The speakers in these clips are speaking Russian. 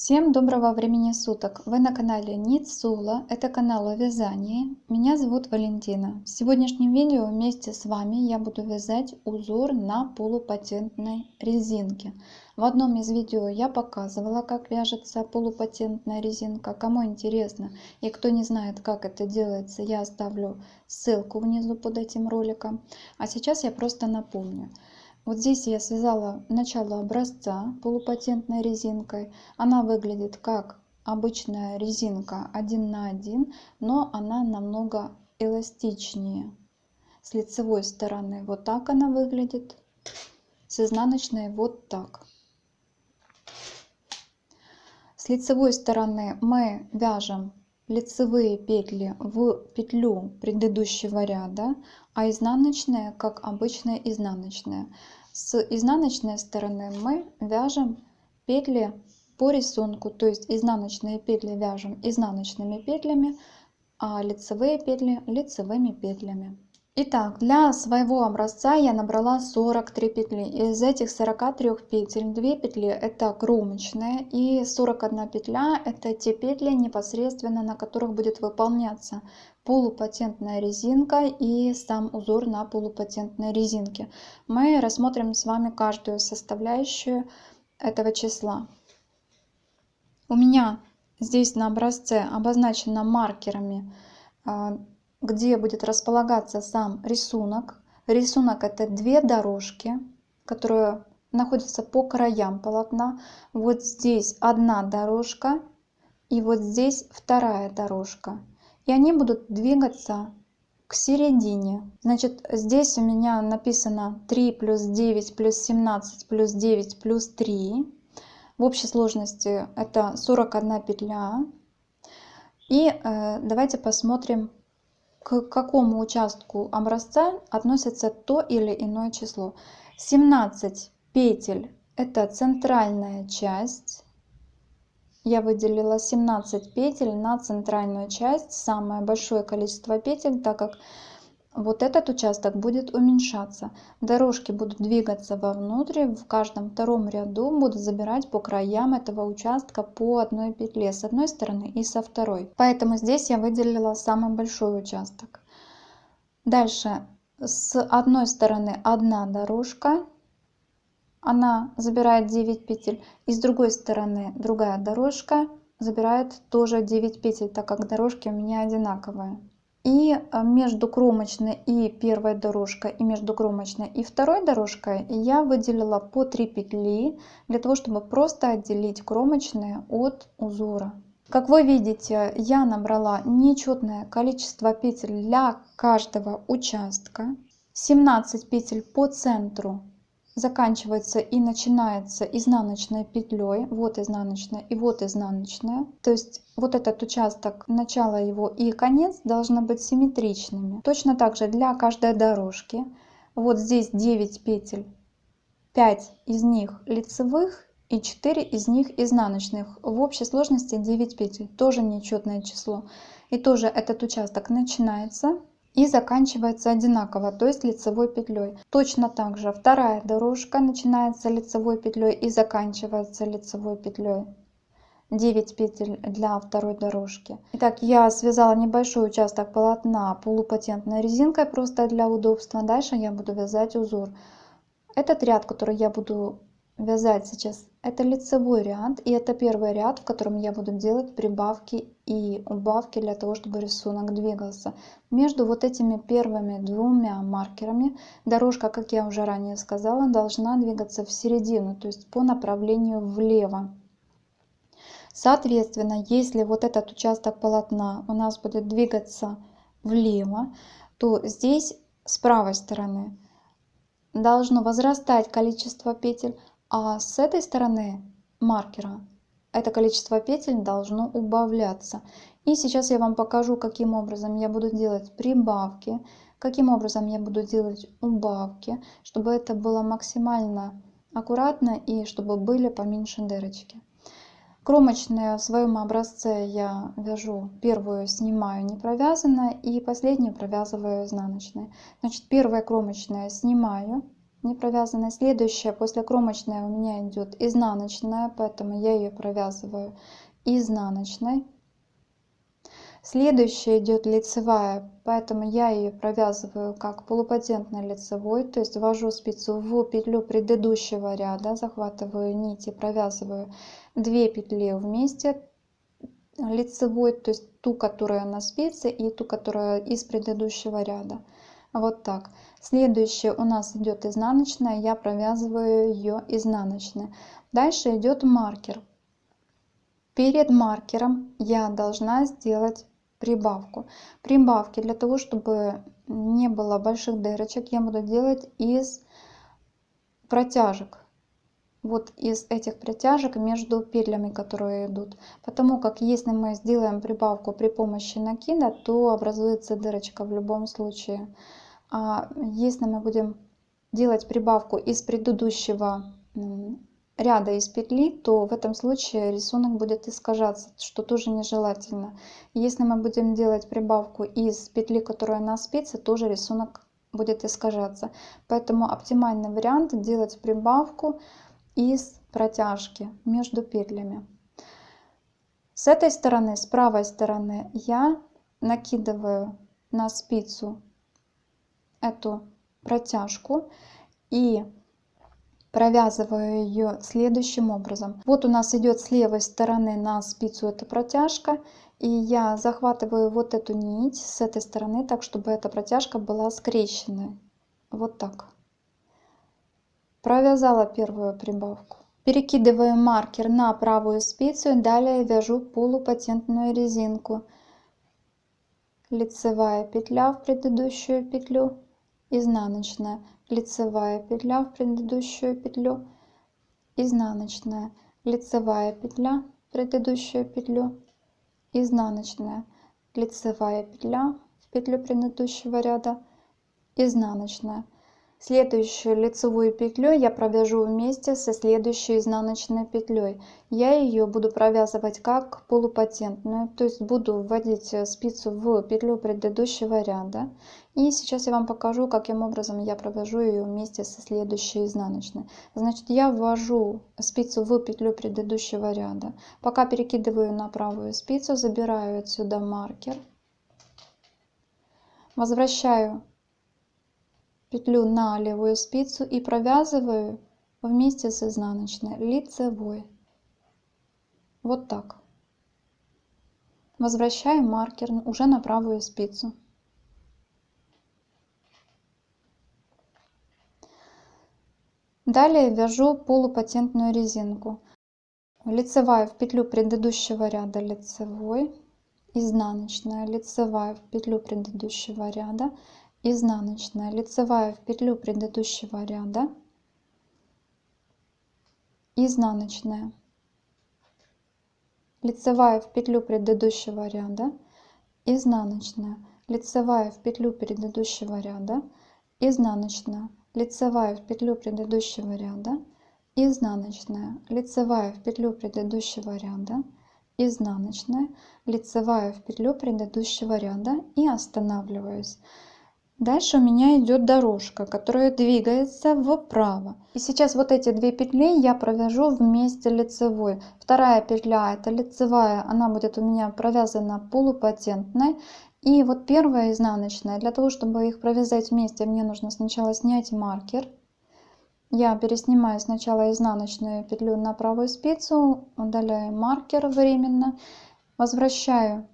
Всем доброго времени суток! Вы на канале Ницула, это канал о вязании. Меня зовут Валентина. В сегодняшнем видео вместе с вами я буду вязать узор на полупатентной резинке. В одном из видео я показывала, как вяжется полупатентная резинка. Кому интересно и кто не знает, как это делается, я оставлю ссылку внизу под этим роликом. А сейчас я просто напомню. Вот здесь я связала начало образца полупатентной резинкой. Она выглядит как обычная резинка 1 на 1, но она намного эластичнее. С лицевой стороны вот так она выглядит, с изнаночной вот так. С лицевой стороны мы вяжем лицевые петли в петлю предыдущего ряда, а изнаночные как обычные изнаночные. С изнаночной стороны мы вяжем петли по рисунку, то есть изнаночные петли вяжем изнаночными петлями, а лицевые петли лицевыми петлями. Итак, для своего образца я набрала 43 петли. Из этих 43 петель 2 петли это кромочные и 41 петля это те петли непосредственно, на которых будет выполняться полупатентная резинка и сам узор на полупатентной резинке. Мы рассмотрим с вами каждую составляющую этого числа. У меня здесь на образце обозначено маркерами, где будет располагаться сам рисунок. Рисунок это 2 дорожки, которые находятся по краям полотна. Вот здесь одна дорожка и вот здесь вторая дорожка. И они будут двигаться к середине. Значит, здесь у меня написано 3 плюс 9 плюс 17 плюс 9 плюс 3. В общей сложности это 41 петля. И давайте посмотрим, к какому участку образца относится то или иное число. 17 петель это центральная часть. Я выделила 17 петель на центральную часть, самое большое количество петель, так как вот этот участок будет уменьшаться. Дорожки будут двигаться вовнутрь, в каждом втором ряду буду забирать по краям этого участка по одной петле с одной стороны и со второй. Поэтому здесь я выделила самый большой участок. Дальше с одной стороны одна дорожка, она забирает 9 петель, и с другой стороны другая дорожка забирает тоже 9 петель, так как дорожки у меня одинаковые. И между кромочной и первой дорожкой, и между кромочной и второй дорожкой я выделила по 3 петли, для того чтобы просто отделить кромочные от узора. Как вы видите, я набрала нечетное количество петель для каждого участка. 17 петель по центру заканчивается и начинается изнаночной петлей. Вот изнаночная и вот изнаночная. То есть вот этот участок, начало его и конец должны быть симметричными. Точно так же для каждой дорожки. Вот здесь 9 петель, 5 из них лицевых и 4 из них изнаночных. В общей сложности 9 петель, тоже нечетное число. И тоже этот участок начинается и заканчивается одинаково, то есть лицевой петлей. Точно так же вторая дорожка начинается лицевой петлей и заканчивается лицевой петлей. 9 петель для второй дорожки. Итак, я связала небольшой участок полотна полупатентной резинкой просто для удобства. Дальше я буду вязать узор. Этот ряд, который я буду вязать сейчас, это лицевой ряд, и это первый ряд, в котором я буду делать прибавки и убавки для того, чтобы рисунок двигался. Между вот этими первыми двумя маркерами дорожка, как я уже ранее сказала, должна двигаться в середину, то есть по направлению влево. Соответственно, если вот этот участок полотна у нас будет двигаться влево, то здесь с правой стороны должно возрастать количество петель, а с этой стороны маркера это количество петель должно убавляться. И сейчас я вам покажу, каким образом я буду делать прибавки, каким образом я буду делать убавки, чтобы это было максимально аккуратно и чтобы были поменьше дырочки. Кромочные в своем образце я вяжу, первую снимаю не провязанной и последнюю провязываю изнаночной. Значит, первая кромочная снимаю, не провязанной. Следующая после кромочной у меня идет изнаночная, поэтому я ее провязываю изнаночной. Следующая идет лицевая, поэтому я ее провязываю как полупатентной лицевой, то есть ввожу спицу в петлю предыдущего ряда, захватываю нить и провязываю 2 петли вместе лицевой, то есть ту, которая на спице, и ту, которая из предыдущего ряда. Вот так. Следующая у нас идет изнаночная, я провязываю ее изнаночной. Дальше идет маркер. Перед маркером я должна сделать прибавку. Прибавки для того, чтобы не было больших дырочек, я буду делать из протяжек. Вот из этих протяжек между петлями, которые идут. Потому как если мы сделаем прибавку при помощи накида, то образуется дырочка в любом случае. А если мы будем делать прибавку из предыдущего ряда из петли, то в этом случае рисунок будет искажаться, что тоже нежелательно. Если мы будем делать прибавку из петли, которая на спице, тоже рисунок будет искажаться. Поэтому оптимальный вариант делать прибавку из протяжки между петлями. С этой стороны, с правой стороны, я накидываю на спицу эту протяжку и провязываю ее следующим образом. Вот у нас идет с левой стороны на спицу эта протяжка, и я захватываю вот эту нить с этой стороны так, чтобы эта протяжка была скрещенной. Вот так. Провязала первую прибавку. Перекидываю маркер на правую спицу и далее вяжу полупатентную резинку. Лицевая петля в предыдущую петлю, изнаночная, лицевая петля в предыдущую петлю, изнаночная, лицевая петля в предыдущую петлю, изнаночная, лицевая петля в петлю предыдущего ряда, изнаночная. Следующую лицевую петлю я провяжу вместе со следующей изнаночной петлей. Я ее буду провязывать как полупатентную, то есть буду вводить спицу в петлю предыдущего ряда. И сейчас я вам покажу, каким образом я провяжу ее вместе со следующей изнаночной. Значит, я ввожу спицу в петлю предыдущего ряда. Пока перекидываю на правую спицу, забираю отсюда маркер, возвращаю петлю на левую спицу и провязываю вместе с изнаночной лицевой. Вот так. Возвращаю маркер уже на правую спицу. Далее вяжу полупатентную резинку. Лицевая в петлю предыдущего ряда лицевой, изнаночная, лицевая в петлю предыдущего ряда, изнаночная, лицевая в петлю предыдущего ряда, изнаночная, лицевая в петлю предыдущего ряда, изнаночная, лицевая в петлю предыдущего ряда, изнаночная, лицевая в петлю предыдущего ряда, изнаночная, лицевая в петлю предыдущего ряда, изнаночная, лицевая в петлю предыдущего ряда и останавливаюсь. Дальше у меня идет дорожка, которая двигается вправо. И сейчас вот эти 2 петли я провяжу вместе лицевой. Вторая петля, это лицевая, она будет у меня провязана полупатентной. И вот первая изнаночная. Для того, чтобы их провязать вместе, мне нужно сначала снять маркер. Я переснимаю сначала изнаночную петлю на правую спицу, удаляю маркер временно, возвращаю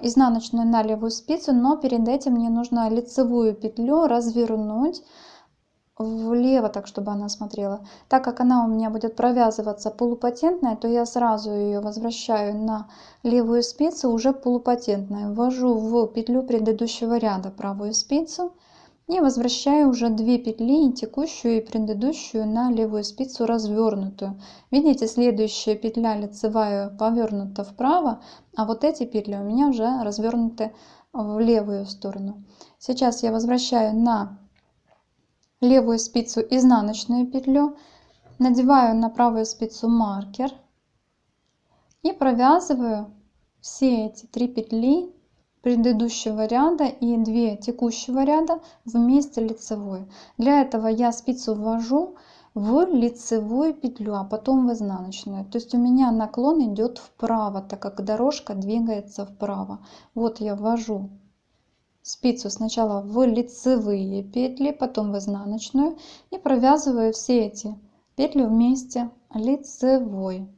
изнаночную на левую спицу, но перед этим мне нужно лицевую петлю развернуть влево, так чтобы она смотрела. Так как она у меня будет провязываться полупатентная, то я сразу ее возвращаю на левую спицу уже полупатентная, ввожу в петлю предыдущего ряда правую спицу и возвращаю уже 2 петли, текущую и предыдущую, на левую спицу развернутую. Видите, следующая петля лицевая повернута вправо, а вот эти петли у меня уже развернуты в левую сторону. Сейчас я возвращаю на левую спицу изнаночную петлю, надеваю на правую спицу маркер и провязываю все эти 3 петли предыдущего ряда и 2 текущего ряда вместе лицевой. Для этого я спицу ввожу в лицевую петлю, а потом в изнаночную. То есть у меня наклон идет вправо, так как дорожка двигается вправо. Вот я ввожу спицу сначала в лицевые петли, потом в изнаночную и провязываю все эти петли вместе лицевой.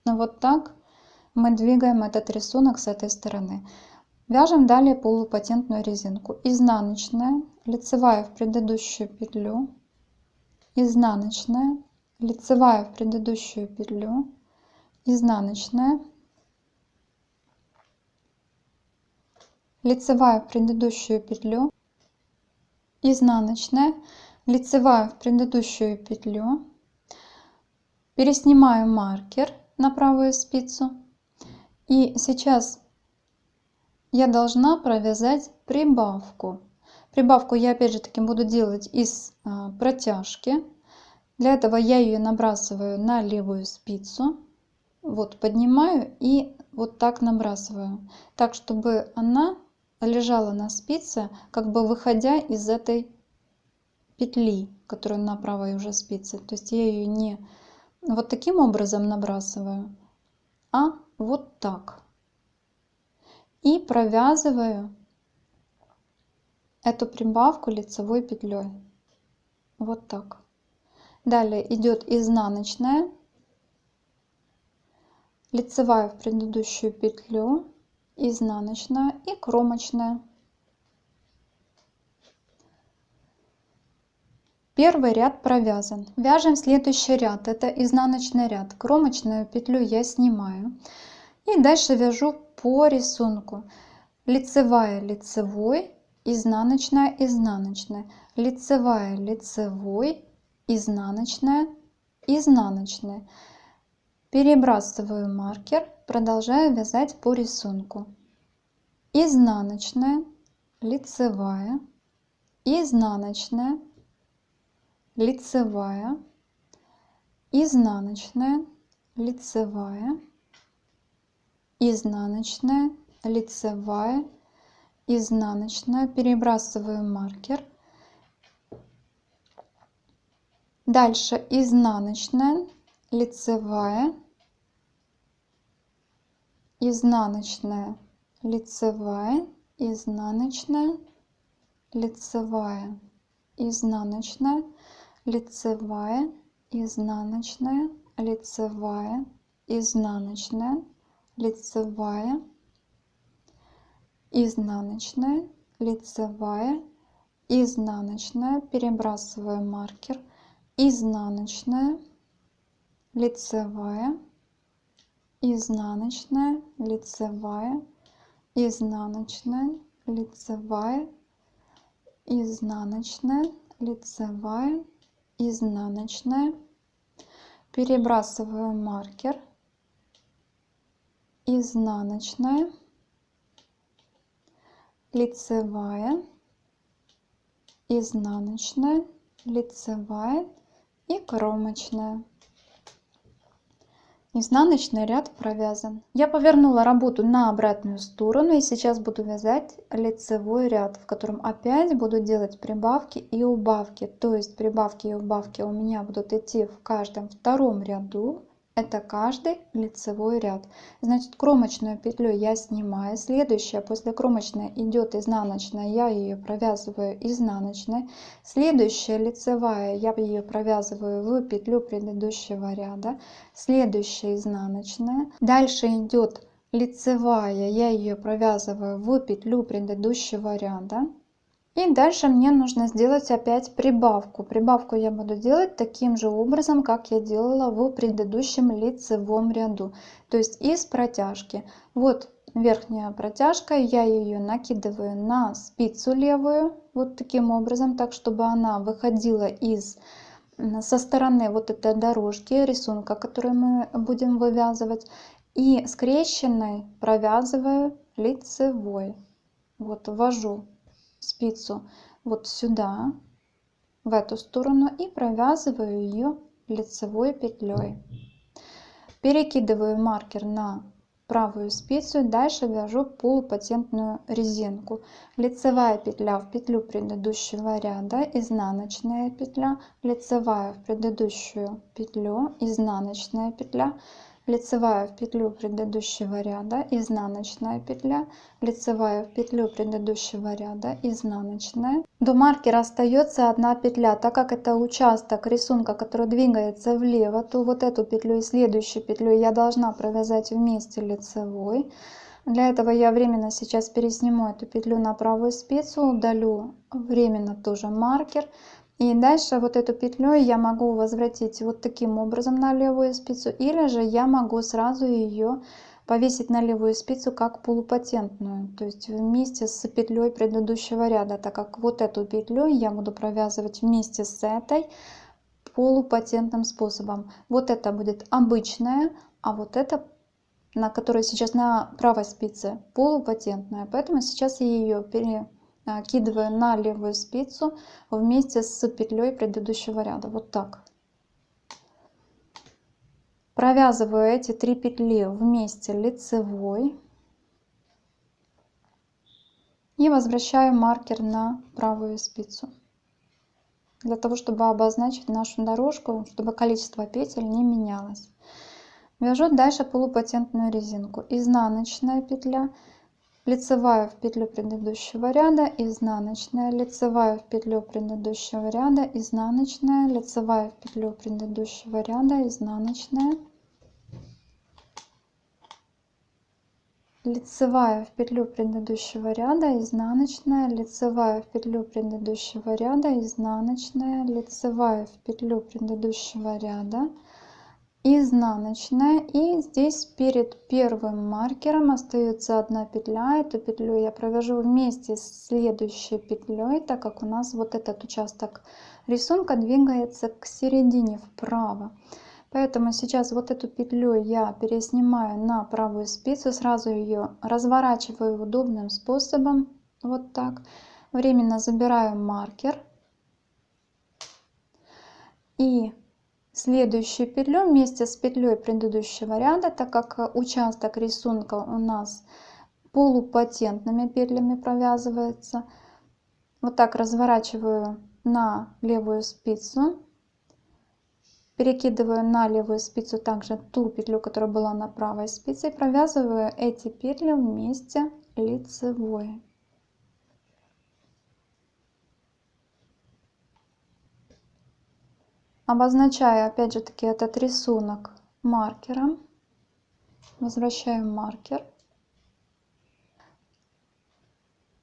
Вот так мы двигаем этот рисунок с этой стороны. Вяжем далее полупатентную резинку. Изнаночная, лицевая в предыдущую петлю, изнаночная, лицевая в предыдущую петлю, изнаночная, лицевая в предыдущую петлю, изнаночная, лицевая в предыдущую петлю. Переснимаю маркер на правую спицу. И сейчас я должна провязать прибавку. Прибавку я опять же таки буду делать из протяжки. Для этого я ее набрасываю на левую спицу. Вот поднимаю и вот так набрасываю. Так, чтобы она лежала на спице, как бы выходя из этой петли, которая на правой уже спице. То есть я ее не вот таким образом набрасываю, а вот так. И провязываю эту прибавку лицевой петлей. Вот так. Далее идет изнаночная, лицевая в предыдущую петлю, изнаночная и кромочная. Первый ряд провязан. Вяжем следующий ряд. Это изнаночный ряд. Кромочную петлю я снимаю. И дальше вяжу по рисунку. Лицевая, лицевой, изнаночная, изнаночная, лицевая, лицевой, изнаночная, изнаночная. Перебрасываю маркер, продолжаю вязать по рисунку. Изнаночная, лицевая, изнаночная, лицевая, изнаночная, лицевая, изнаночная, лицевая, изнаночная. Перебрасываю маркер. Дальше изнаночная, лицевая, изнаночная, лицевая, изнаночная, лицевая, изнаночная, лицевая, изнаночная, лицевая, изнаночная, лицевая, изнаночная, лицевая, изнаночная. Перебрасываю маркер. Изнаночная, лицевая, изнаночная, лицевая, изнаночная, лицевая, изнаночная, лицевая, изнаночная. Перебрасываю маркер. Изнаночная, лицевая, изнаночная, лицевая и кромочная. Изнаночный ряд провязан. Я повернула работу на обратную сторону и сейчас буду вязать лицевой ряд, в котором опять буду делать прибавки и убавки. То есть прибавки и убавки у меня будут идти в каждом втором ряду. Это каждый лицевой ряд. Значит, кромочную петлю я снимаю. Следующая после кромочной идет изнаночная, я ее провязываю изнаночной. Следующая лицевая, я ее провязываю в петлю предыдущего ряда. Следующая изнаночная. Дальше идет лицевая, я ее провязываю в петлю предыдущего ряда. И дальше мне нужно сделать опять прибавку. Прибавку я буду делать таким же образом, как я делала в предыдущем лицевом ряду. То есть из протяжки. Вот верхняя протяжка, я ее накидываю на спицу левую. Вот таким образом, так чтобы она выходила со стороны вот этой дорожки рисунка, который мы будем вывязывать. И скрещенной провязываю лицевой. Вот ввожу спицу вот сюда, в эту сторону, и провязываю ее лицевой петлей. Перекидываю маркер на правую спицу, дальше вяжу полупатентную резинку. Лицевая петля в петлю предыдущего ряда, изнаночная петля, лицевая в предыдущую петлю, изнаночная петля, лицевая в петлю предыдущего ряда, изнаночная петля, лицевая в петлю предыдущего ряда, изнаночная. До маркера остается одна петля. Так как это участок рисунка, который двигается влево, то вот эту петлю и следующую петлю я должна провязать вместе лицевой. Для этого я временно сейчас пересниму эту петлю на правую спицу, удалю временно тоже маркер. И дальше вот эту петлю я могу возвратить вот таким образом на левую спицу, или же я могу сразу ее повесить на левую спицу как полупатентную, то есть вместе с петлей предыдущего ряда, так как вот эту петлю я буду провязывать вместе с этой полупатентным способом. Вот это будет обычная, а вот это, на которой сейчас на правой спице, полупатентная. Поэтому сейчас я ее перекидываю на левую спицу вместе с петлей предыдущего ряда. Вот так. Провязываю эти 3 петли вместе лицевой и возвращаю маркер на правую спицу, для того чтобы обозначить нашу дорожку, чтобы количество петель не менялось. Вяжу дальше полупатентную резинку. Изнаночная петля, лицевая в петлю предыдущего ряда, изнаночная, лицевая в петлю предыдущего ряда, изнаночная, лицевая в петлю предыдущего ряда, изнаночная, лицевая в петлю предыдущего ряда, изнаночная, лицевая в петлю предыдущего ряда, изнаночная, лицевая в петлю предыдущего ряда, изнаночная. И здесь перед первым маркером остается одна петля. Эту петлю я провяжу вместе с следующей петлей, так как у нас вот этот участок рисунка двигается к середине вправо. Поэтому сейчас вот эту петлю я переснимаю на правую спицу, сразу ее разворачиваю удобным способом, вот так. Временно забираю маркер и следующую петлю вместе с петлей предыдущего ряда, так как участок рисунка у нас полупатентными петлями провязывается, вот так разворачиваю на левую спицу. Перекидываю на левую спицу также ту петлю, которая была на правой спице, и провязываю эти петли вместе лицевой. Обозначаю опять же таки этот рисунок маркером. Возвращаю маркер.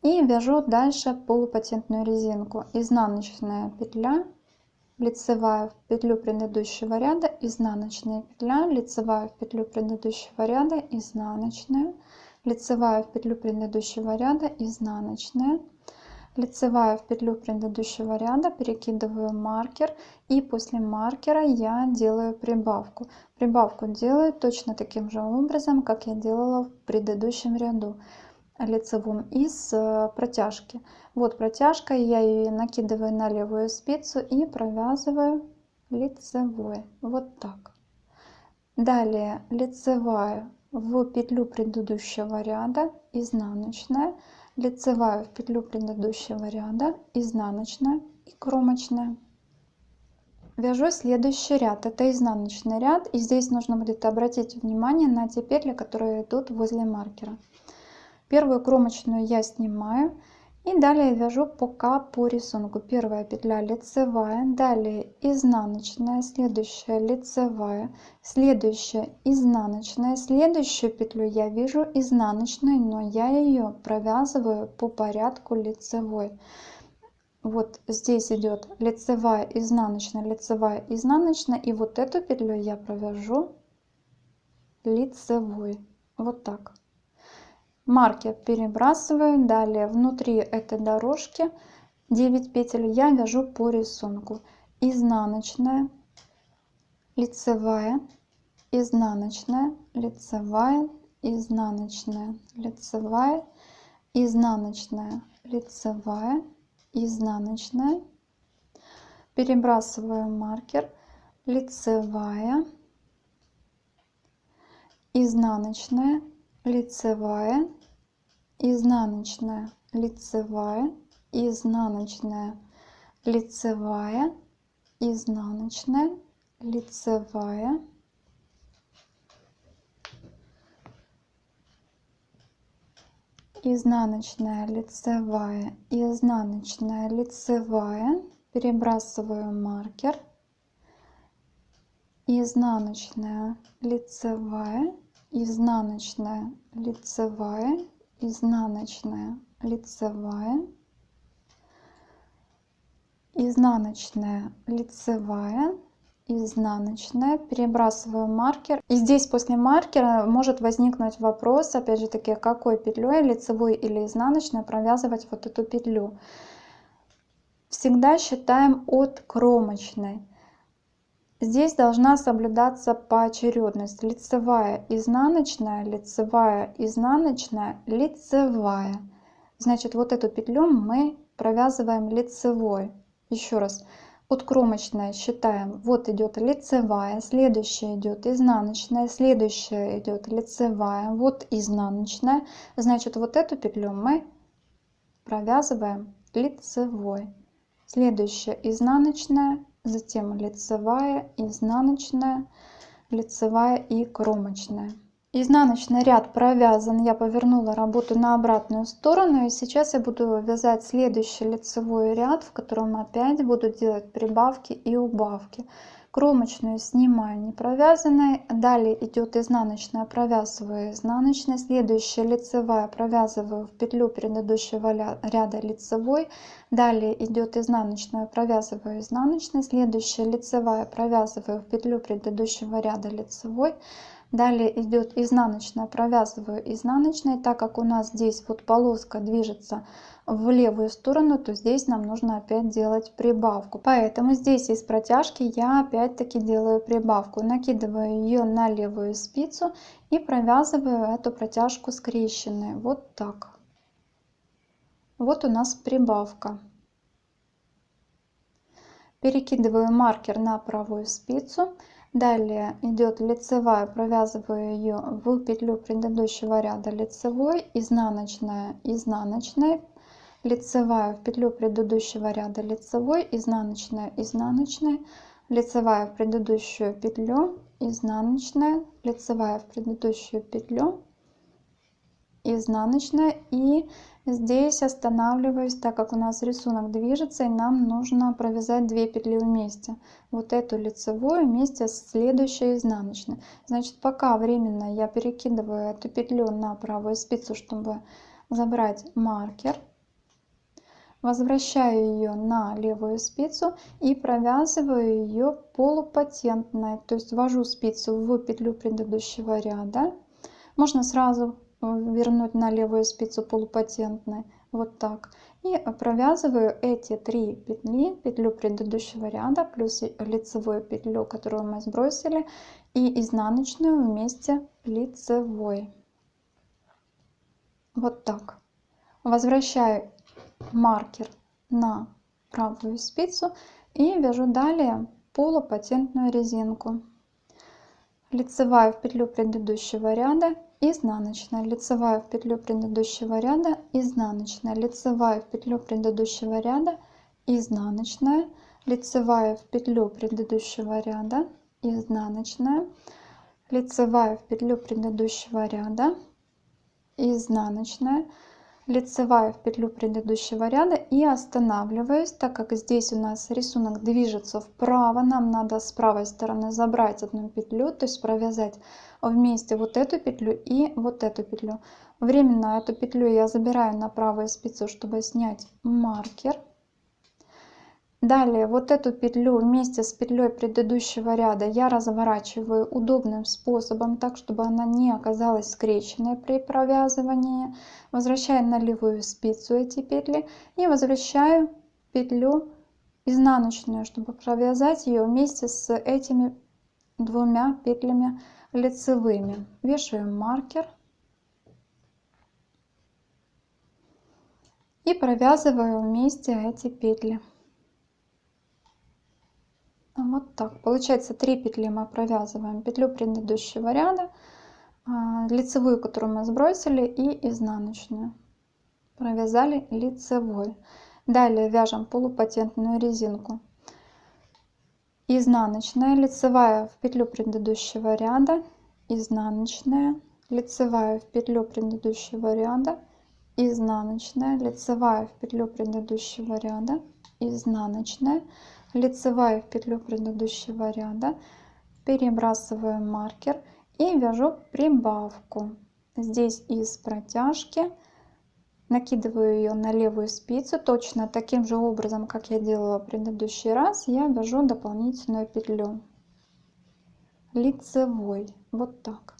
И вяжу дальше полупатентную резинку. Изнаночная петля, лицевая в петлю предыдущего ряда, изнаночная петля, лицевая в петлю предыдущего ряда, изнаночная, лицевая в петлю предыдущего ряда, изнаночная, лицевая в петлю предыдущего ряда, перекидываю маркер, и после маркера я делаю прибавку. Прибавку делаю точно таким же образом, как я делала в предыдущем ряду лицевом из протяжки. Вот протяжка, я ее накидываю на левую спицу и провязываю лицевой, вот так. Далее лицевая в петлю предыдущего ряда, изнаночная, лицевая в петлю предыдущего ряда, изнаночная и кромочная. Вяжу следующий ряд, это изнаночный ряд, и здесь нужно будет обратить внимание на те петли, которые идут возле маркера. Первую кромочную я снимаю и далее вяжу пока по рисунку. Первая петля лицевая, далее изнаночная, следующая лицевая, следующая изнаночная, следующую петлю я вяжу изнаночной, но я ее провязываю по порядку лицевой. Вот здесь идет лицевая, изнаночная, и вот эту петлю я провяжу лицевой, вот так. Маркер перебрасываю, далее внутри этой дорожки 9 петель я вяжу по рисунку. Изнаночная, лицевая, изнаночная, лицевая, изнаночная, лицевая, изнаночная, лицевая, изнаночная. Перебрасываю маркер, лицевая, изнаночная, лицевая, изнаночная, лицевая, изнаночная, лицевая, изнаночная, лицевая, изнаночная, лицевая, изнаночная, лицевая, перебрасываю маркер, изнаночная, лицевая, изнаночная, лицевая, изнаночная, лицевая, изнаночная, лицевая, изнаночная, перебрасываю маркер. И здесь после маркера может возникнуть вопрос, опять же таки, какой петлей, лицевой или изнаночной, провязывать вот эту петлю. Всегда считаем от кромочной. Здесь должна соблюдаться поочередность: лицевая, изнаночная, лицевая, изнаночная, лицевая. Значит, вот эту петлю мы провязываем лицевой. Еще раз, от кромочной считаем: вот идет лицевая, следующая идет изнаночная, следующая идет лицевая, вот изнаночная. Значит, вот эту петлю мы провязываем лицевой. Следующая изнаночная, затем лицевая, изнаночная, лицевая и кромочная. Изнаночный ряд провязан, я повернула работу на обратную сторону, и сейчас я буду вязать следующий лицевой ряд, в котором опять буду делать прибавки и убавки. Кромочную снимаю не провязанной, далее идет изнаночная, провязываю изнаночной, следующая лицевая, провязываю в петлю предыдущего ряда лицевой, далее идет изнаночная, провязываю изнаночной, следующая лицевая, провязываю в петлю предыдущего ряда лицевой, далее идет изнаночная, провязываю изнаночной. Так как у нас здесь вот полоска движется в левую сторону, то здесь нам нужно опять делать прибавку. Поэтому здесь из протяжки я опять-таки делаю прибавку. Накидываю ее на левую спицу и провязываю эту протяжку скрещенной. Вот так. Вот у нас прибавка. Перекидываю маркер на правую спицу. Далее идет лицевая, провязываю ее в петлю предыдущего ряда лицевой, изнаночная, изнаночная, лицевая в петлю предыдущего ряда лицевой, изнаночная, изнаночная, лицевая в предыдущую петлю, изнаночная, лицевая в предыдущую петлю, изнаночная. И здесь останавливаюсь, так как у нас рисунок движется и нам нужно провязать 2 петли вместе. Вот эту лицевую вместе с следующей изнаночной. Значит, пока временно я перекидываю эту петлю на правую спицу, чтобы забрать маркер, возвращаю ее на левую спицу и провязываю ее полупатентной, то есть ввожу спицу в петлю предыдущего ряда. Можно сразу вернуть на левую спицу полупатентной, вот так, и провязываю эти 3 петли, петлю предыдущего ряда плюс лицевую петлю, которую мы сбросили, и изнаночную вместе лицевой. Вот так. Возвращаю маркер на правую спицу и вяжу далее полупатентную резинку. Лицевая в петлю предыдущего ряда, изнаночная, лицевая в петлю предыдущего ряда, изнаночная, лицевая в петлю предыдущего ряда, изнаночная, лицевая в петлю предыдущего ряда, изнаночная, лицевая в петлю предыдущего ряда, изнаночная, лицевая в петлю предыдущего ряда и останавливаюсь, так как здесь у нас рисунок движется вправо, нам надо с правой стороны забрать одну петлю, то есть провязать вместе вот эту петлю и вот эту петлю. Временно эту петлю я забираю на правую спицу, чтобы снять маркер. Далее вот эту петлю вместе с петлей предыдущего ряда я разворачиваю удобным способом, так чтобы она не оказалась скрещенной при провязывании. Возвращаю на левую спицу эти петли и возвращаю петлю изнаночную, чтобы провязать ее вместе с этими 2 петлями лицевыми. Вешаю маркер и провязываю вместе эти петли. Вот так. Получается 3 петли мы провязываем петлю предыдущего ряда, лицевую, которую мы сбросили, и изнаночную. Провязали лицевой. Далее вяжем полупатентную резинку. Изнаночная, лицевая в петлю предыдущего ряда, изнаночная, лицевая в петлю предыдущего ряда, изнаночная, лицевая в петлю предыдущего ряда, изнаночная, лицевая в петлю предыдущего ряда, перебрасываю маркер и вяжу прибавку. Здесь из протяжки накидываю ее на левую спицу, точно таким же образом, как я делала в предыдущий раз, я вяжу дополнительную петлю лицевой, вот так.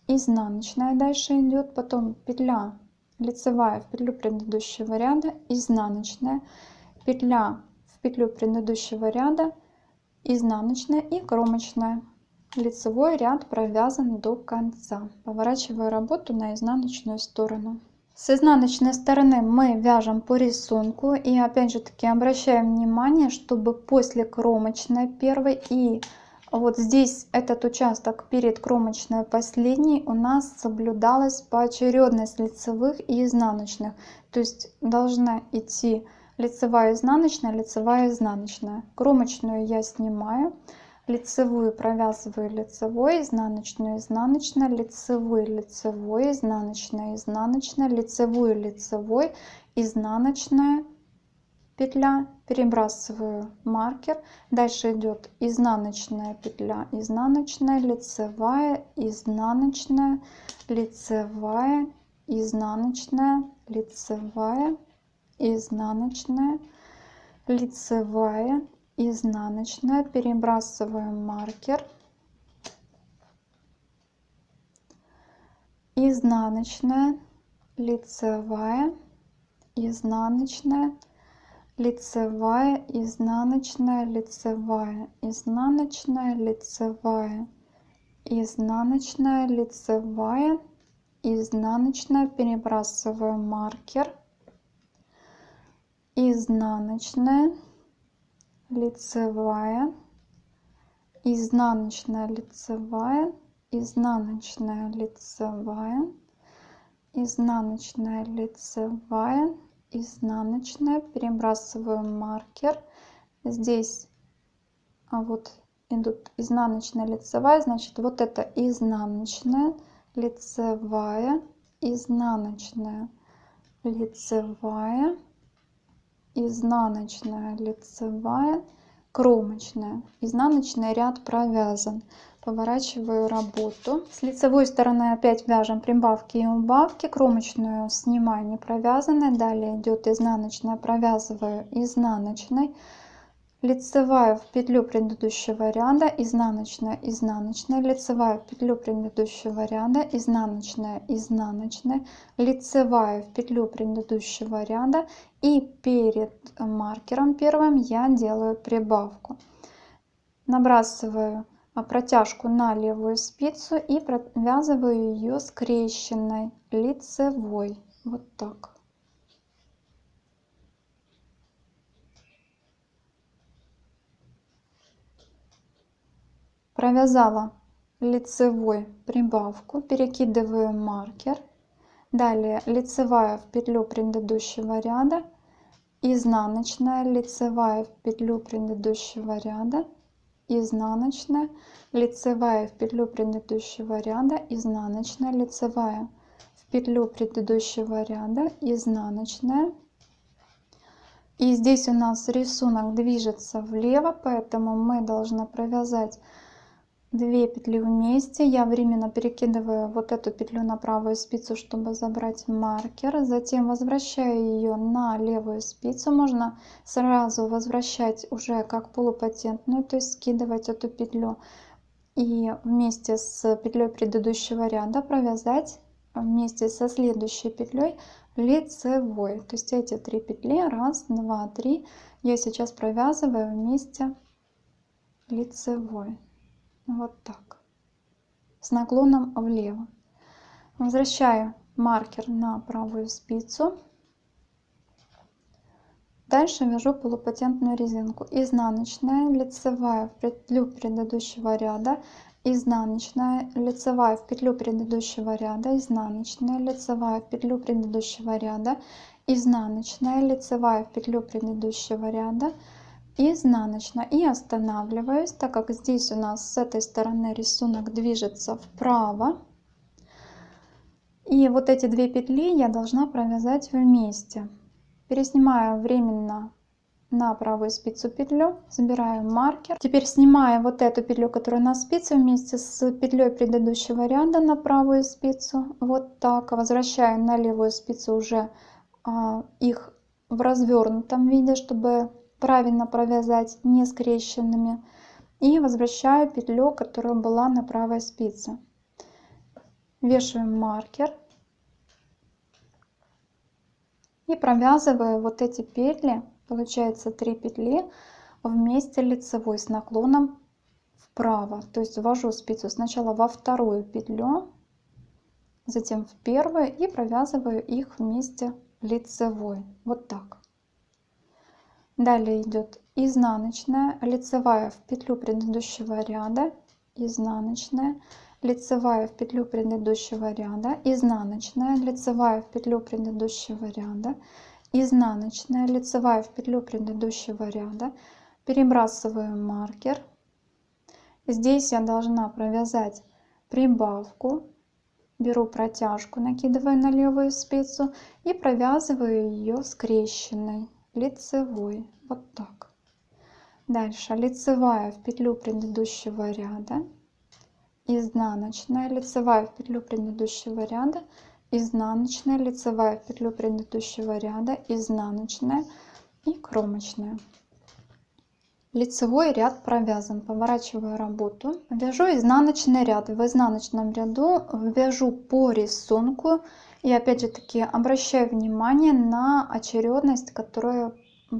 Изнаночная дальше идет, потом петля лицевая в петлю предыдущего ряда, изнаночная, петля в петлю предыдущего ряда, изнаночная и кромочная. Лицевой ряд провязан до конца. Поворачиваю работу на изнаночную сторону. С изнаночной стороны мы вяжем по рисунку, и опять же таки обращаем внимание, чтобы после кромочной первой и вот здесь этот участок перед кромочной последней у нас соблюдалась поочередность лицевых и изнаночных, то есть должна идти лицевая, изнаночная. Кромочную я снимаю, лицевую провязываю лицевой, изнаночную, изнаночная, лицевой, лицевой, изнаночная, изнаночная, лицевую, лицевой, изнаночная петля, перебрасываю маркер, дальше идет изнаночная петля, изнаночная, лицевая, изнаночная, лицевая, изнаночная, лицевая, изнаночная, лицевая, изнаночная, перебрасываю маркер, изнаночная, лицевая, изнаночная, лицевая, изнаночная, лицевая, изнаночная, лицевая, изнаночная, лицевая, изнаночная, перебрасываю маркер, изнаночная, лицевая, изнаночная, лицевая, изнаночная, лицевая, изнаночная, лицевая, изнаночная, перебрасываю маркер. Здесь вот идут изнаночная, лицевая, значит вот это изнаночная, лицевая, изнаночная, лицевая, изнаночная, лицевая, кромочная. Изнаночный ряд провязан. Поворачиваю работу. С лицевой стороны опять вяжем прибавки и убавки. Кромочную снимаю не провязанной. Далее идет изнаночная, провязываю изнаночной. Лицевая в петлю предыдущего ряда, изнаночная, изнаночная, лицевая в петлю предыдущего ряда, изнаночная, изнаночная, лицевая в петлю предыдущего ряда, и перед маркером первым я делаю прибавку. Набрасываю протяжку на левую спицу и провязываю ее скрещенной лицевой, вот так. Провязала лицевой прибавку, перекидываю маркер, далее лицевая в петлю предыдущего ряда, изнаночная, лицевая в петлю предыдущего ряда, изнаночная, лицевая в петлю предыдущего ряда, изнаночная, лицевая в петлю предыдущего ряда, изнаночная. И здесь у нас рисунок движется влево, поэтому мы должны провязать 2 петли вместе. Я временно перекидываю вот эту петлю на правую спицу, чтобы забрать маркер. Затем возвращаю ее на левую спицу. Можно сразу возвращать уже как полупатентную, то есть скидывать эту петлю. И вместе с петлей предыдущего ряда провязать вместе со следующей петлей лицевой. То есть эти 3 петли, 1, 2, 3, я сейчас провязываю вместе лицевой. Вот так, с наклоном влево. Возвращаю маркер на правую спицу. Дальше вяжу полупатентную резинку. Изнаночная, лицевая в петлю предыдущего ряда, изнаночная, лицевая в петлю предыдущего ряда, изнаночная, лицевая в петлю предыдущего ряда, изнаночная, лицевая в петлю предыдущего ряда, изнаночная. И останавливаюсь, так как здесь у нас с этой стороны рисунок движется вправо. И вот эти две петли я должна провязать вместе. Переснимаю временно на правую спицу петлю, забираю маркер. Теперь снимаю вот эту петлю, которая на спице, вместе с петлей предыдущего ряда на правую спицу. Вот так. Возвращаю на левую спицу уже их в развернутом виде, чтобы правильно провязать, не скрещенными. И возвращаю петлю, которая была на правой спице. Вешаю маркер. И провязываю вот эти петли. Получается 3 петли вместе лицевой с наклоном вправо. То есть ввожу спицу сначала во вторую петлю, затем в первую и провязываю их вместе лицевой. Вот так. Далее идет изнаночная, лицевая в петлю предыдущего ряда, изнаночная, лицевая в петлю предыдущего ряда, изнаночная, лицевая в петлю предыдущего ряда, изнаночная, лицевая в петлю предыдущего ряда, перебрасываю маркер. Здесь я должна провязать прибавку, беру протяжку, накидываю на левую спицу и провязываю ее скрещенной лицевой, вот так. Дальше лицевая в петлю предыдущего ряда, изнаночная, лицевая в петлю предыдущего ряда, изнаночная, лицевая в петлю предыдущего ряда, изнаночная и кромочная. Лицевой ряд провязан. Поворачиваю работу, вяжу изнаночный ряд. В изнаночном ряду вяжу по рисунку и опять же таки обращаю внимание на очередность, которая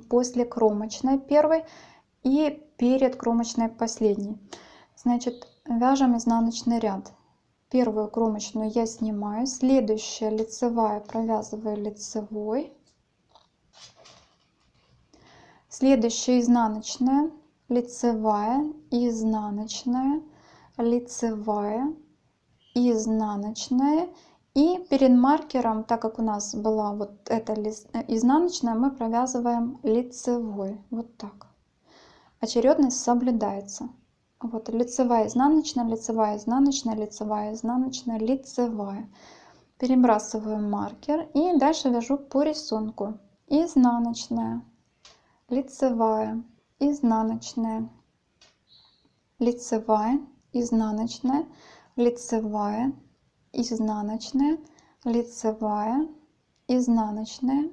после кромочной первой и перед кромочной последней. Значит, вяжем изнаночный ряд. Первую кромочную я снимаю, следующая лицевая провязываю лицевой, следующая изнаночная, лицевая, изнаночная, лицевая, изнаночная. И перед маркером, так как у нас была вот эта изнаночная, мы провязываем лицевой. Вот так. Очередность соблюдается. Вот лицевая, изнаночная, лицевая, изнаночная, лицевая, изнаночная, лицевая. Перебрасываю маркер и дальше вяжу по рисунку. Изнаночная, лицевая, изнаночная, лицевая, изнаночная, лицевая, изнаночная, лицевая, изнаночная.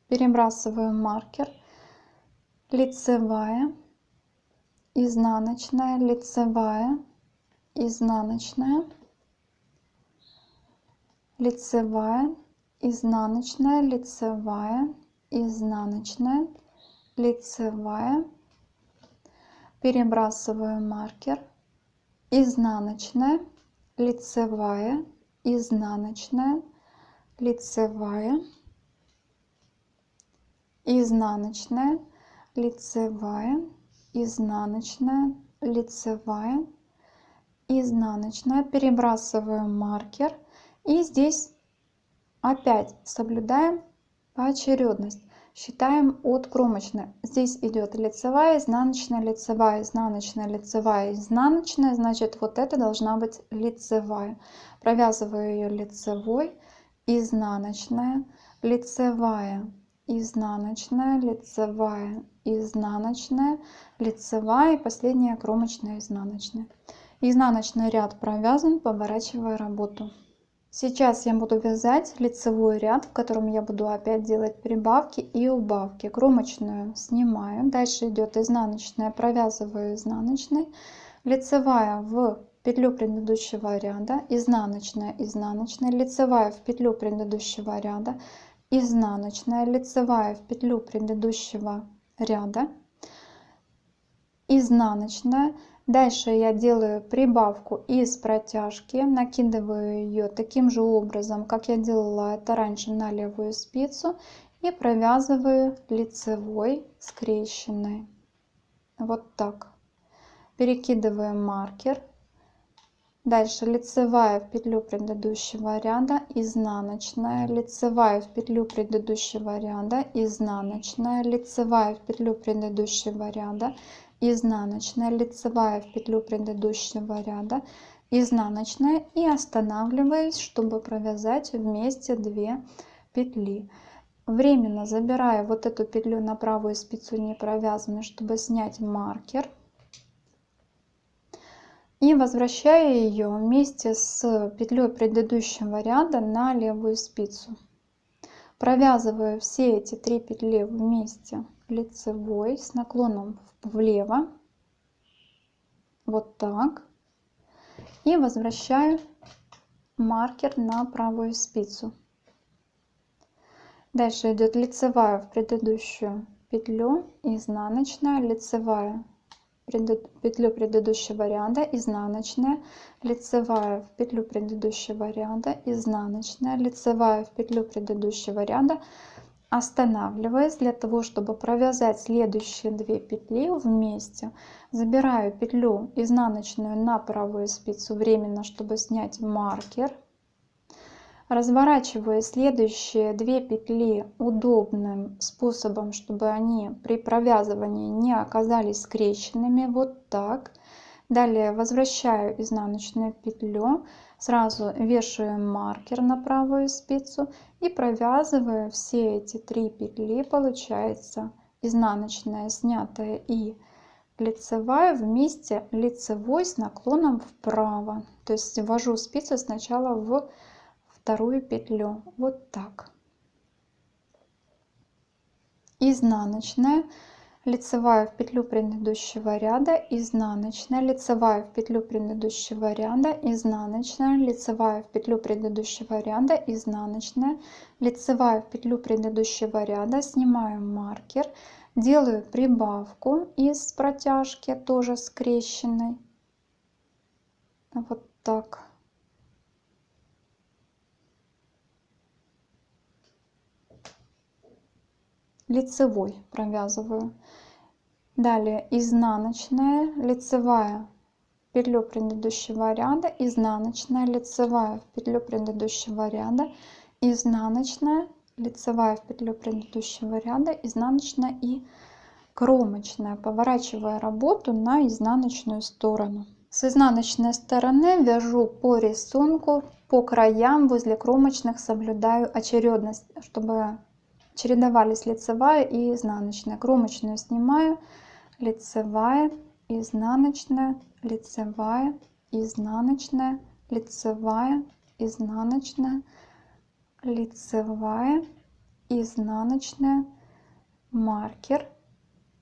Перебрасываю маркер, лицевая, изнаночная, лицевая, изнаночная, лицевая, изнаночная, лицевая, изнаночная, лицевая. Перебрасываю маркер, изнаночная, лицевая, изнаночная, лицевая, изнаночная, лицевая, изнаночная, лицевая, изнаночная. Перебрасываю маркер и здесь опять соблюдаем поочередность. Считаем от кромочной. Здесь идет лицевая, изнаночная, лицевая, изнаночная, лицевая, изнаночная. Значит, вот это должна быть лицевая. Провязываю ее лицевой, изнаночная, лицевая, изнаночная, лицевая, изнаночная, лицевая и последняя кромочная, изнаночная. Изнаночный ряд провязан, поворачиваю работу. Сейчас я буду вязать лицевой ряд, в котором я буду опять делать прибавки и убавки. Кромочную снимаю, дальше идет изнаночная, провязываю изнаночной, лицевая в петлю предыдущего ряда, изнаночная, изнаночная, лицевая в петлю предыдущего ряда, изнаночная, лицевая в петлю предыдущего ряда, изнаночная. Дальше я делаю прибавку из протяжки, накидываю ее таким же образом, как я делала это раньше, на левую спицу, и провязываю лицевой скрещенной. Вот так. Перекидываем маркер. Дальше лицевая в петлю предыдущего ряда, изнаночная, лицевая в петлю предыдущего ряда, изнаночная, лицевая в петлю предыдущего ряда, изнаночная, лицевая в петлю предыдущего ряда, изнаночная, и останавливаюсь, чтобы провязать вместе 2 петли. Временно забираю вот эту петлю на правую спицу не провязанную, чтобы снять маркер. И возвращаю ее вместе с петлей предыдущего ряда на левую спицу. Провязываю все эти 3 петли вместе лицевой с наклоном влево. Вот так. И возвращаю маркер на правую спицу. Дальше идет лицевая в предыдущую петлю, изнаночная, лицевая петлю предыдущего ряда, изнаночная, лицевая в петлю предыдущего ряда, изнаночная, лицевая в петлю предыдущего ряда. Останавливаясь для того, чтобы провязать следующие 2 петли вместе, забираю петлю изнаночную на правую спицу временно, чтобы снять маркер. Разворачиваю следующие 2 петли удобным способом, чтобы они при провязывании не оказались скрещенными. Вот так. Далее возвращаю изнаночную петлю, сразу вешаю маркер на правую спицу и провязываю все эти 3 петли. Получается изнаночная, снятая и лицевая вместе лицевой с наклоном вправо. То есть ввожу спицу сначала в вторую петлю. Вот так. Изнаночная, лицевая в петлю предыдущего ряда, изнаночная, лицевая в петлю предыдущего ряда, изнаночная, лицевая в петлю предыдущего ряда, изнаночная, лицевая в петлю предыдущего ряда, снимаю маркер, делаю прибавку из протяжки, тоже скрещенной. Вот так. Лицевой провязываю. Далее изнаночная, лицевая в петлю предыдущего ряда, изнаночная, лицевая в петлю предыдущего ряда, изнаночная, лицевая в петлю предыдущего ряда, изнаночная и кромочная, поворачивая работу на изнаночную сторону. С изнаночной стороны вяжу по рисунку, по краям возле кромочных соблюдаю очередность, чтобы чередовались лицевая и изнаночная. Кромочную снимаю, лицевая, изнаночная, лицевая, изнаночная, лицевая, изнаночная, лицевая, изнаночная, маркер,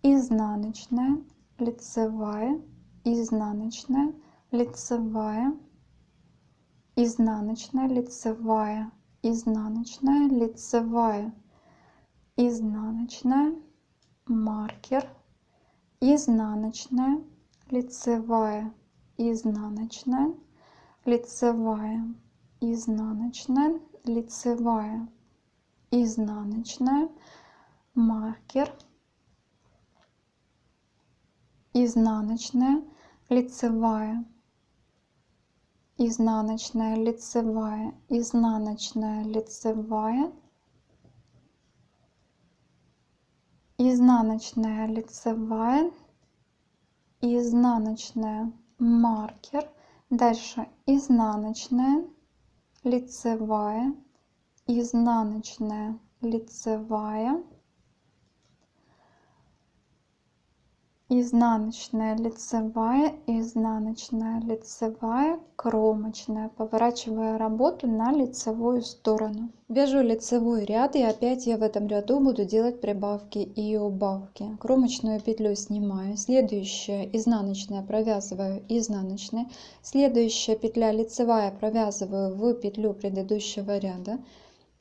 изнаночная, лицевая, изнаночная, лицевая, изнаночная, лицевая, изнаночная, лицевая, изнаночная, маркер, изнаночная, лицевая, изнаночная, лицевая, изнаночная, лицевая, изнаночная, маркер, изнаночная, лицевая, изнаночная, лицевая, изнаночная, лицевая, изнаночная, лицевая, изнаночная, маркер, дальше изнаночная, лицевая, изнаночная, лицевая, изнаночная, лицевая, изнаночная, лицевая, кромочная, поворачивая работу на лицевую сторону. Вяжу лицевой ряд, и опять я в этом ряду буду делать прибавки и убавки. Кромочную петлю снимаю, следующая изнаночная провязываю изнаночной, следующая петля лицевая провязываю в петлю предыдущего ряда,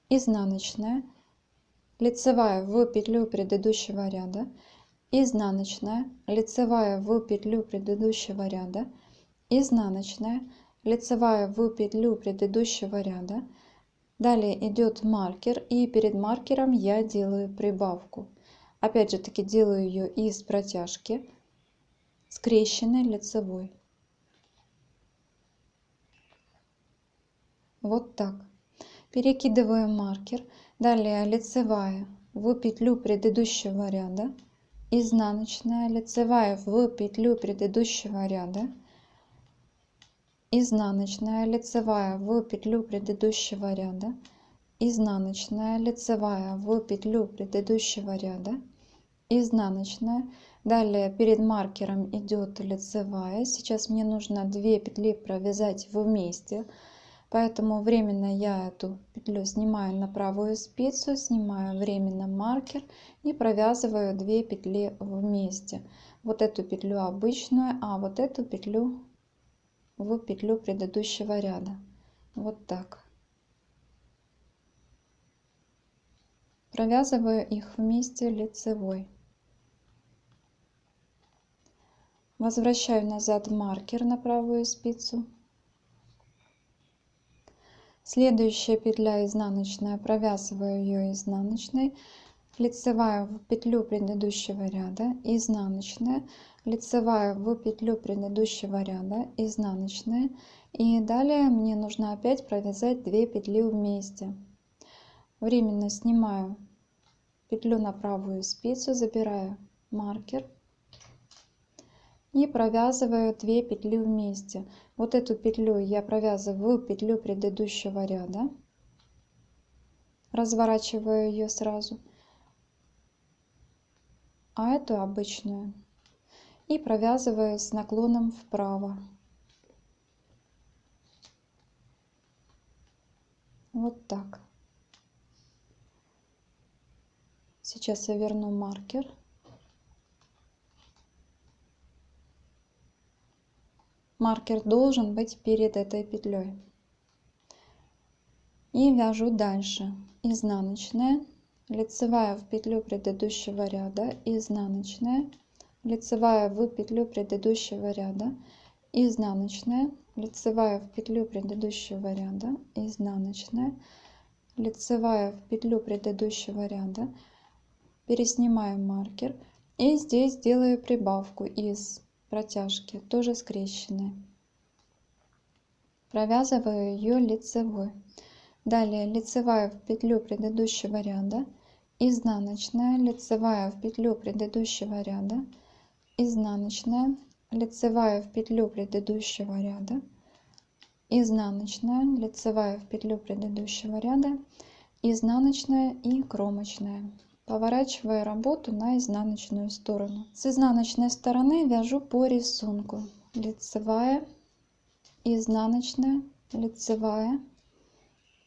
изнаночная, лицевая в петлю предыдущего ряда, изнаночная, лицевая в петлю предыдущего ряда, изнаночная, лицевая в петлю предыдущего ряда, Далее идет маркер, и перед маркером я делаю прибавку. Опять же таки делаю ее из протяжки, скрещенной лицевой. Вот так. Перекидываю маркер. Далее лицевая в петлю предыдущего ряда, изнаночная, лицевая в петлю предыдущего ряда, изнаночная, лицевая в петлю предыдущего ряда, изнаночная, лицевая в петлю предыдущего ряда, изнаночная. Далее перед маркером идет лицевая. Сейчас мне нужно 2 петли провязать вместе, поэтому временно я эту петлю снимаю на правую спицу, снимаю временно маркер и провязываю 2 петли вместе. Вот эту петлю обычную, а вот эту петлю в петлю предыдущего ряда. Вот так. Провязываю их вместе лицевой. Возвращаю назад маркер на правую спицу. Следующая петля изнаночная, провязываю ее изнаночной, лицевая в петлю предыдущего ряда, изнаночная, лицевая в петлю предыдущего ряда, изнаночная. И далее мне нужно опять провязать 2 петли вместе. Временно снимаю петлю на правую спицу, забираю маркер и провязываю 2 петли вместе. Вот эту петлю я провязываю в петлю предыдущего ряда, разворачиваю ее сразу, а эту обычную и провязываю с наклоном вправо. Вот так. Сейчас я верну маркер. Маркер должен быть перед этой петлей. И вяжу дальше. Изнаночная, лицевая в петлю предыдущего ряда, изнаночная, лицевая в петлю предыдущего ряда, изнаночная, лицевая в петлю предыдущего ряда, изнаночная, лицевая в петлю предыдущего ряда, переснимаю маркер и здесь делаю прибавку из протяжки, тоже скрещенной. Провязываю ее лицевой. Далее лицевая в петлю предыдущего ряда, изнаночная, лицевая в петлю предыдущего ряда, изнаночная, лицевая в петлю предыдущего ряда, изнаночная, лицевая в петлю предыдущего ряда, изнаночная и кромочная. Поворачиваю работу на изнаночную сторону. С изнаночной стороны вяжу по рисунку. Лицевая, изнаночная, лицевая,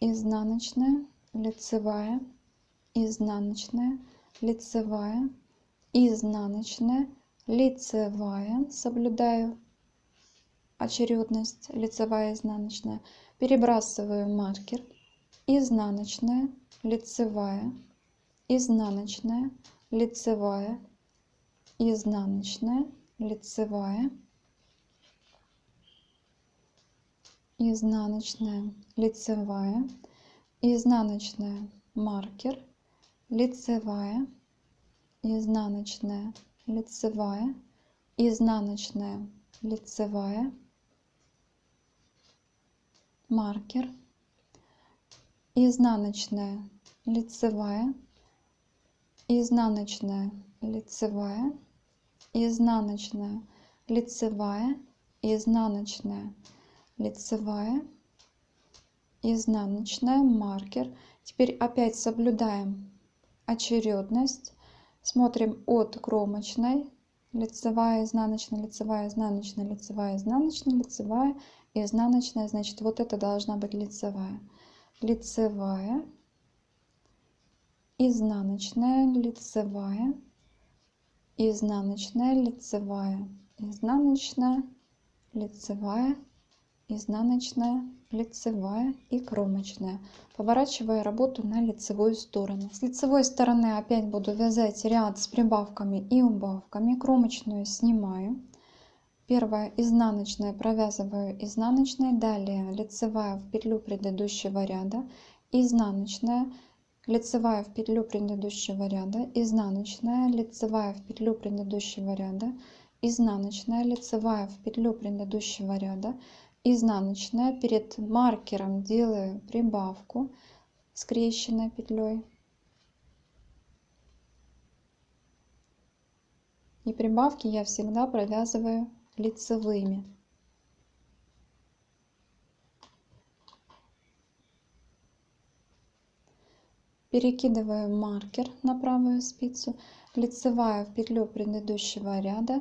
изнаночная, лицевая, изнаночная, лицевая, изнаночная, лицевая. Соблюдаю очередность лицевая, изнаночная. Перебрасываю маркер. Изнаночная, лицевая, изнаночная, лицевая, изнаночная, лицевая, изнаночная, лицевая, изнаночная, маркер, лицевая, изнаночная, лицевая, изнаночная, лицевая, маркер, изнаночная, лицевая, изнаночная, лицевая, изнаночная, лицевая, изнаночная, лицевая, изнаночная, маркер. Теперь опять соблюдаем очередность. Смотрим от кромочной. Лицевая, изнаночная, лицевая, изнаночная, лицевая, изнаночная, лицевая, изнаночная. Значит, вот это должна быть лицевая. Лицевая, изнаночная, лицевая, изнаночная, лицевая, изнаночная, лицевая, изнаночная, лицевая и кромочная. Поворачивая работу на лицевую сторону. С лицевой стороны опять буду вязать ряд с прибавками и убавками. Кромочную снимаю. Первая изнаночная провязываю изнаночной, далее лицевая в петлю предыдущего ряда, изнаночная, лицевая в петлю предыдущего ряда, изнаночная, лицевая в петлю предыдущего ряда, изнаночная, лицевая в петлю предыдущего ряда, изнаночная, перед маркером делаю прибавку скрещенной петлей. И прибавки я всегда провязываю лицевыми. Перекидываю маркер на правую спицу, лицевая в петлю предыдущего ряда,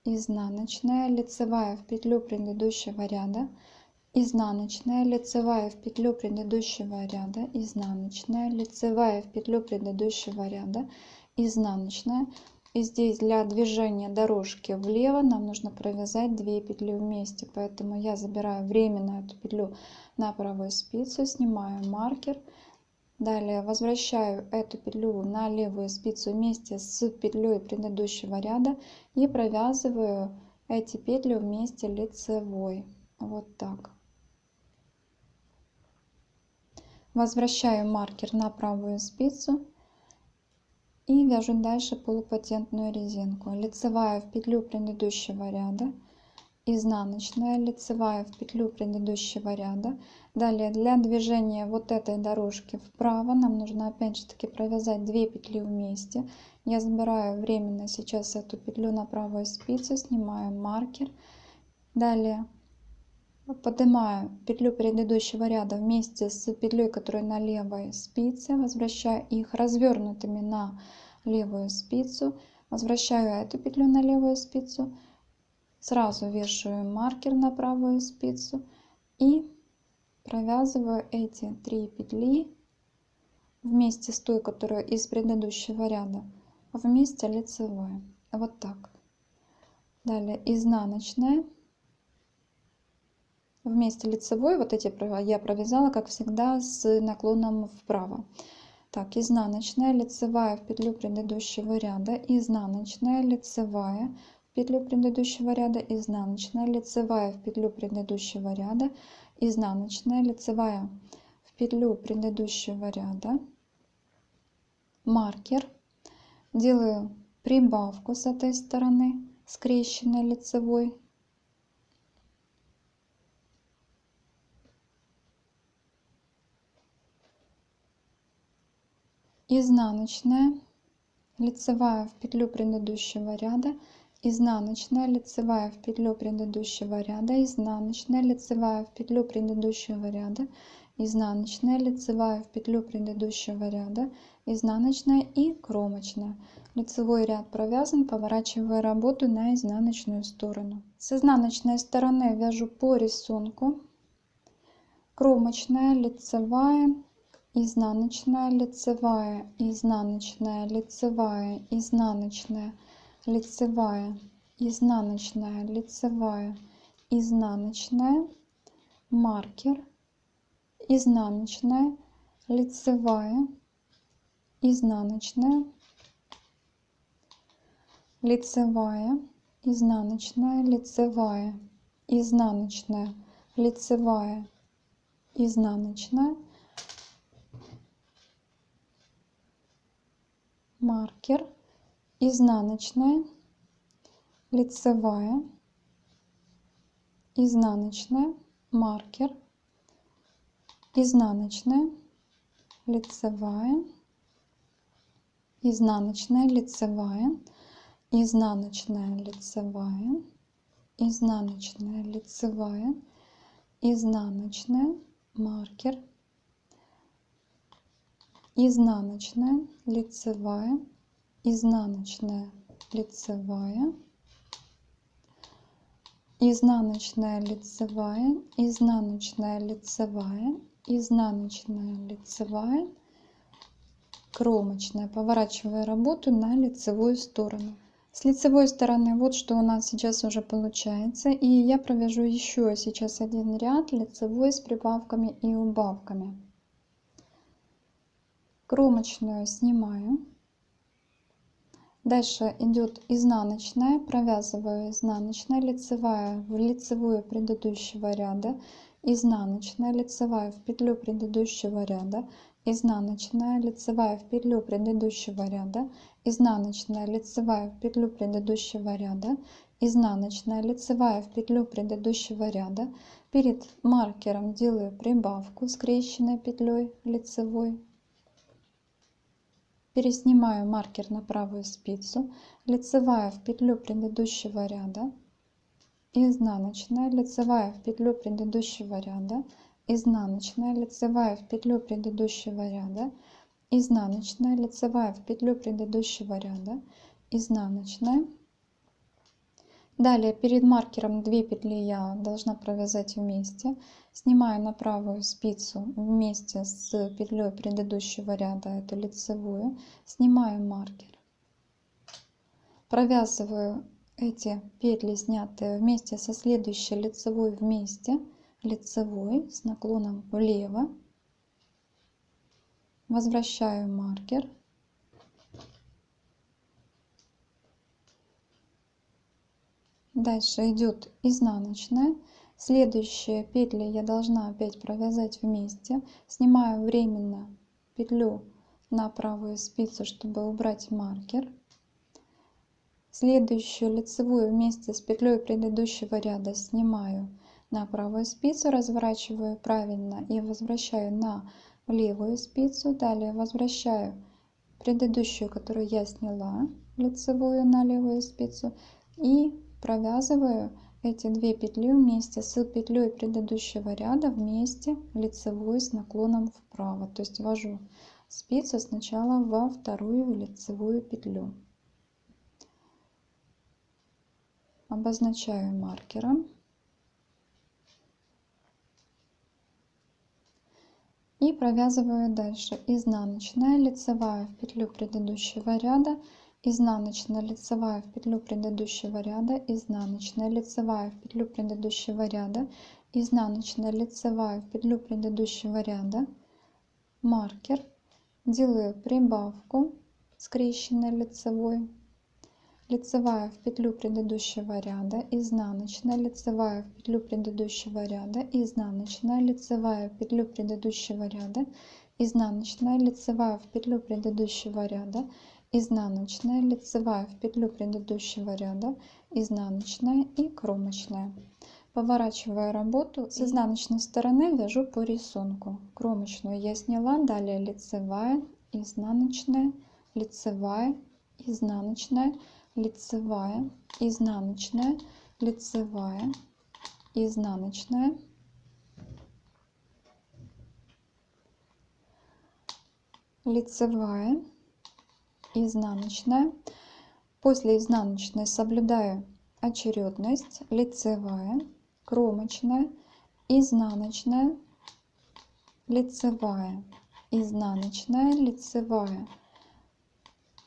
изнаночная, лицевая в петлю предыдущего ряда, изнаночная, лицевая в петлю предыдущего ряда, изнаночная, лицевая в петлю предыдущего ряда, изнаночная. И здесь для движения дорожки влево нам нужно провязать 2 петли вместе, поэтому я забираю временно эту петлю на правую спицу, снимаю маркер, далее возвращаю эту петлю на левую спицу вместе с петлей предыдущего ряда и провязываю эти петли вместе лицевой, вот так. Возвращаю маркер на правую спицу и вяжу дальше полупатентную резинку. Лицевая в петлю предыдущего ряда, изнаночная, лицевая в петлю предыдущего ряда. Далее для движения вот этой дорожки вправо нам нужно опять же таки провязать 2 петли вместе. Я забираю временно сейчас эту петлю на правую спицу, снимаю маркер. Далее поднимаю петлю предыдущего ряда вместе с петлей, которая на левой спице, возвращаю их развернутыми на левую спицу, возвращаю эту петлю на левую спицу, сразу вешаю маркер на правую спицу и провязываю эти 3 петли вместе с той, которая из предыдущего ряда, вместе лицевой, вот так. Далее изнаночная. Вместе лицевой, вот эти я провязала, как всегда, с наклоном вправо. Так, изнаночная, лицевая в петлю предыдущего ряда, изнаночная, лицевая в петлю предыдущего ряда, изнаночная, лицевая в петлю предыдущего ряда, изнаночная, лицевая в петлю предыдущего ряда, маркер, делаю прибавку с этой стороны, скрещенной лицевой. Изнаночная, лицевая в петлю предыдущего ряда, изнаночная, лицевая в петлю предыдущего ряда, изнаночная, лицевая в петлю предыдущего ряда, изнаночная, лицевая в петлю предыдущего ряда, изнаночная и кромочная. Лицевой ряд провязан, поворачивая работу на изнаночную сторону. С изнаночной стороны вяжу по рисунку. Кромочная, лицевая, изнаночная, лицевая, изнаночная, лицевая, изнаночная, лицевая, изнаночная, лицевая, изнаночная, маркер, изнаночная, лицевая, изнаночная, лицевая, изнаночная, лицевая, изнаночная, лицевая, изнаночная, маркер, изнаночная, лицевая, изнаночная, маркер, изнаночная, лицевая, изнаночная, лицевая, изнаночная, лицевая, изнаночная, лицевая, изнаночная, маркер, изнаночная, лицевая, изнаночная, лицевая, изнаночная, лицевая, изнаночная, лицевая, изнаночная, лицевая, кромочная. Поворачивая работу на лицевую сторону. С лицевой стороны вот что у нас сейчас уже получается. И я провяжу еще сейчас один ряд лицевой с прибавками и убавками. Кромочную снимаю. Дальше идет изнаночная, провязываю изнаночная, лицевая в лицевую предыдущего ряда, изнаночная, лицевая в петлю предыдущего ряда, изнаночная, лицевая в петлю предыдущего ряда, изнаночная, лицевая в петлю предыдущего ряда, изнаночная, лицевая в петлю предыдущего ряда. Перед маркером делаю прибавку скрещенной петлей лицевой. Переснимаю маркер на правую спицу, лицевая в петлю предыдущего ряда, изнаночная, лицевая в петлю предыдущего ряда, изнаночная, лицевая в петлю предыдущего ряда, изнаночная, лицевая в петлю предыдущего ряда, изнаночная. Далее перед маркером 2 петли я должна провязать вместе. Снимаю на правую спицу вместе с петлей предыдущего ряда эту лицевую, снимаю маркер, провязываю эти петли, снятые вместе со следующей лицевой, вместе лицевой с наклоном влево, возвращаю маркер, дальше идет изнаночная, следующие петли я должна опять провязать вместе, снимаю временно петлю на правую спицу, чтобы убрать маркер. Следующую лицевую вместе с петлей предыдущего ряда снимаю на правую спицу, разворачиваю правильно и возвращаю на левую спицу. Далее возвращаю предыдущую, которую я сняла, лицевую, на левую спицу, и провязываю эти 2 петли вместе с петлей предыдущего ряда, вместе лицевой с наклоном вправо. То есть ввожу спицу сначала во вторую лицевую петлю. Обозначаю маркером и провязываю дальше. Изнаночная, лицевая в петлю предыдущего ряда, изнаночная, лицевая в петлю предыдущего ряда, изнаночная, лицевая в петлю предыдущего ряда, изнаночная, лицевая в петлю предыдущего ряда, маркер, делаю прибавку скрещенной лицевой, лицевая в петлю предыдущего ряда, изнаночная, лицевая в петлю предыдущего ряда, изнаночная, лицевая в петлю предыдущего ряда, изнаночная, лицевая в петлю предыдущего ряда, изнаночная, лицевая в петлю предыдущего ряда, изнаночная и кромочная. Поворачивая работу с изнаночной стороны, вяжу по рисунку. Кромочную я сняла, далее лицевая, изнаночная, лицевая, изнаночная, лицевая, изнаночная, лицевая, изнаночная, лицевая, изнаночная. После изнаночной соблюдаю очередность: лицевая, кромочная, изнаночная, лицевая, изнаночная, лицевая,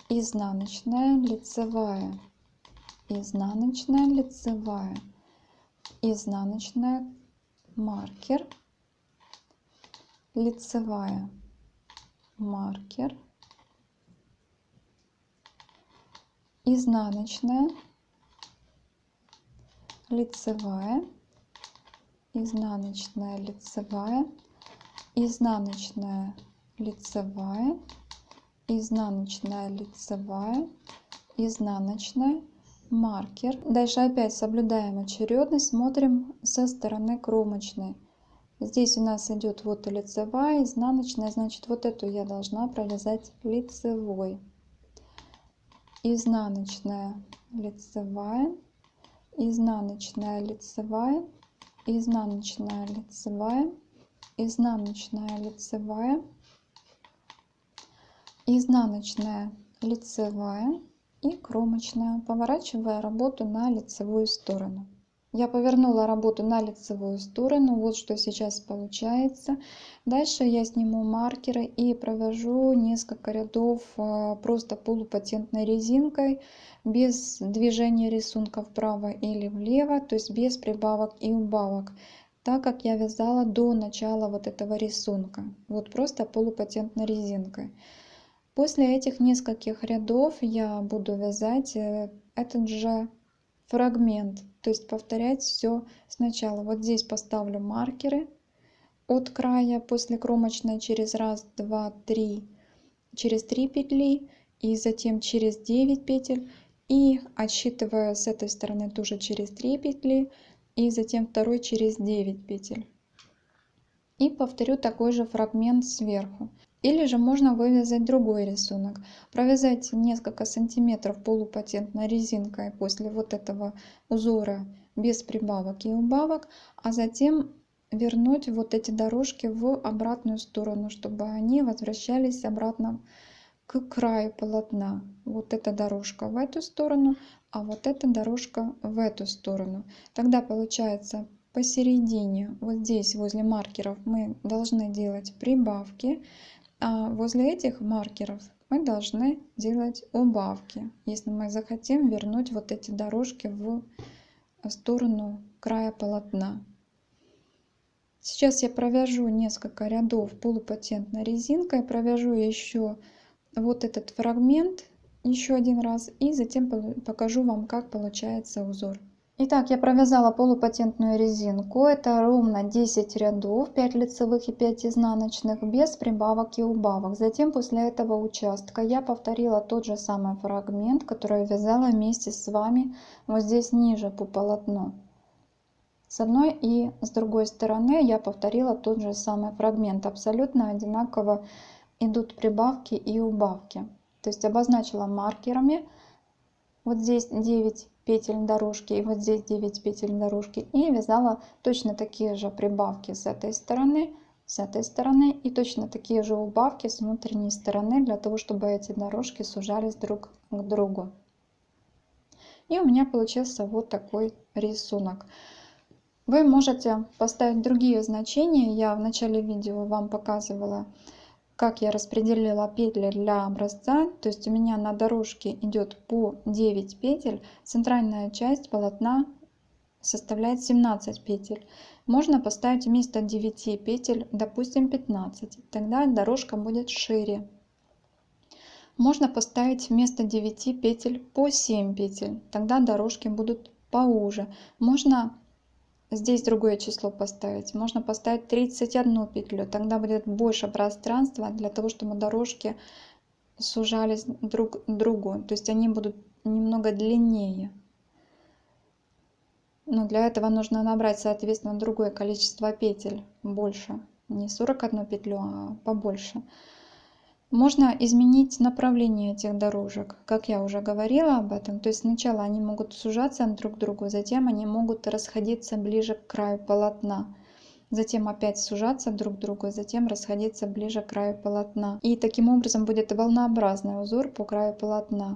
изнаночная, лицевая, изнаночная, лицевая, изнаночная, маркер, лицевая, маркер, изнаночная, лицевая, изнаночная, лицевая, изнаночная, лицевая, изнаночная, лицевая, изнаночная, маркер. Дальше опять соблюдаем очередность, смотрим со стороны кромочной. Здесь у нас идет вот и лицевая, изнаночная, значит вот эту я должна провязать лицевой. Изнаночная, лицевая, изнаночная, лицевая, изнаночная, лицевая, изнаночная, лицевая, изнаночная, лицевая и кромочная, поворачивая работу на лицевую сторону. Я повернула работу на лицевую сторону, вот что сейчас получается. Дальше я сниму маркеры и провяжу несколько рядов просто полупатентной резинкой, без движения рисунка вправо или влево, то есть без прибавок и убавок, так как я вязала до начала вот этого рисунка, вот просто полупатентной резинкой. После этих нескольких рядов я буду вязать этот же фрагмент, то есть повторять все сначала. Вот здесь поставлю маркеры от края после кромочной через раз, два, три, через 3 петли и затем через 9 петель, и отсчитывая с этой стороны тоже через 3 петли и затем второй через 9 петель. И повторю такой же фрагмент сверху. Или же можно вывязать другой рисунок. Провязать несколько сантиметров полупатентной резинкой после вот этого узора без прибавок и убавок, а затем вернуть вот эти дорожки в обратную сторону, чтобы они возвращались обратно к краю полотна. Вот эта дорожка в эту сторону, а вот эта дорожка в эту сторону. Тогда получается посередине, вот здесь возле маркеров, мы должны делать прибавки, а возле этих маркеров мы должны делать убавки, если мы захотим вернуть вот эти дорожки в сторону края полотна. Сейчас я провяжу несколько рядов полупатентной резинкой, провяжу еще вот этот фрагмент еще один раз и затем покажу вам, как получается узор. Итак, я провязала полупатентную резинку. Это ровно 10 рядов, 5 лицевых и 5 изнаночных, без прибавок и убавок. Затем после этого участка я повторила тот же самый фрагмент, который вязала вместе с вами вот здесь ниже по полотну. С одной и с другой стороны я повторила тот же самый фрагмент. Абсолютно одинаково идут прибавки и убавки. То есть обозначила маркерами вот здесь 9 петель дорожки и вот здесь 9 петель дорожки, и вязала точно такие же прибавки с этой стороны и точно такие же убавки с внутренней стороны, для того чтобы эти дорожки сужались друг к другу. И у меня получился вот такой рисунок. Вы можете поставить другие значения. Я в начале видео вам показывала, как я распределила петли для образца. То есть у меня на дорожке идет по 9 петель, центральная часть полотна составляет 17 петель. Можно поставить вместо 9 петель, допустим, 15, тогда дорожка будет шире. Можно поставить вместо 9 петель по 7 петель, тогда дорожки будут поуже. Можно здесь другое число поставить. Можно поставить 31 петлю. Тогда будет больше пространства для того, чтобы дорожки сужались друг к другу. То есть они будут немного длиннее. Но для этого нужно набрать, соответственно, другое количество петель. Больше. Не 41 петлю, а побольше. Можно изменить направление этих дорожек, как я уже говорила об этом. То есть сначала они могут сужаться друг к другу, затем они могут расходиться ближе к краю полотна. Затем опять сужаться друг к другу, затем расходиться ближе к краю полотна. И таким образом будет волнообразный узор по краю полотна.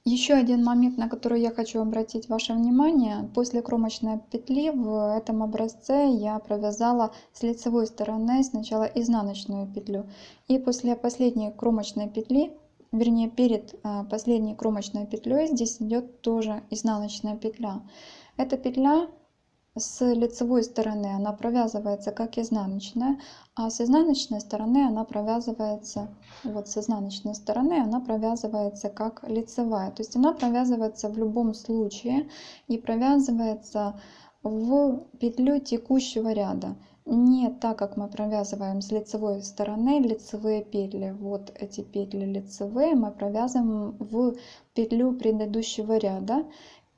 Еще один момент, на который я хочу обратить ваше внимание. После кромочной петли в этом образце я провязала с лицевой стороны сначала изнаночную петлю. И после последней кромочной петли, вернее перед последней кромочной петлей, здесь идет тоже изнаночная петля. Эта петля с лицевой стороны она провязывается как изнаночная, а с изнаночной стороны она провязывается, вот с изнаночной стороны она провязывается как лицевая. То есть она провязывается в любом случае и провязывается в петлю текущего ряда. Не так, как мы провязываем с лицевой стороны лицевые петли. Вот эти петли лицевые мы провязываем в петлю предыдущего ряда.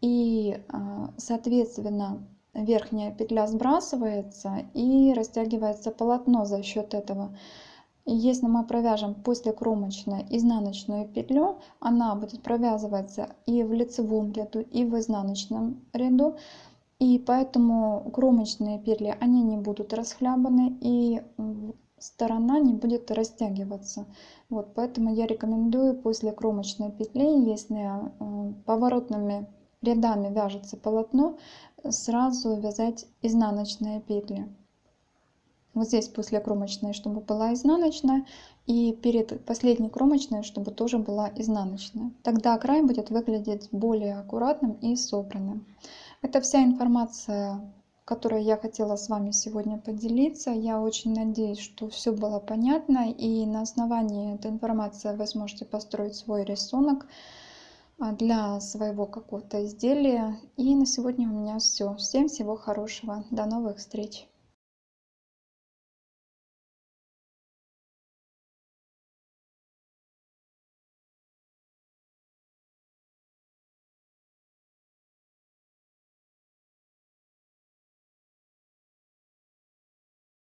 И, соответственно, верхняя петля сбрасывается и растягивается полотно за счет этого. И если мы провяжем после кромочной изнаночную петлю, она будет провязываться и в лицевом ряду, и в изнаночном ряду. И поэтому кромочные петли, они не будут расхлябаны, и сторона не будет растягиваться. Вот, поэтому я рекомендую после кромочной петли, если поворотными рядами вяжется полотно, сразу вязать изнаночные петли. Вот здесь после кромочной, чтобы была изнаночная, и перед последней кромочной, чтобы тоже была изнаночная. Тогда край будет выглядеть более аккуратным и собранным. Это вся информация, которой я хотела с вами сегодня поделиться. Я очень надеюсь, что все было понятно, и на основании этой информации вы сможете построить свой рисунок. для своего какого-то изделия. И на сегодня у меня все. Всем всего хорошего. До новых встреч!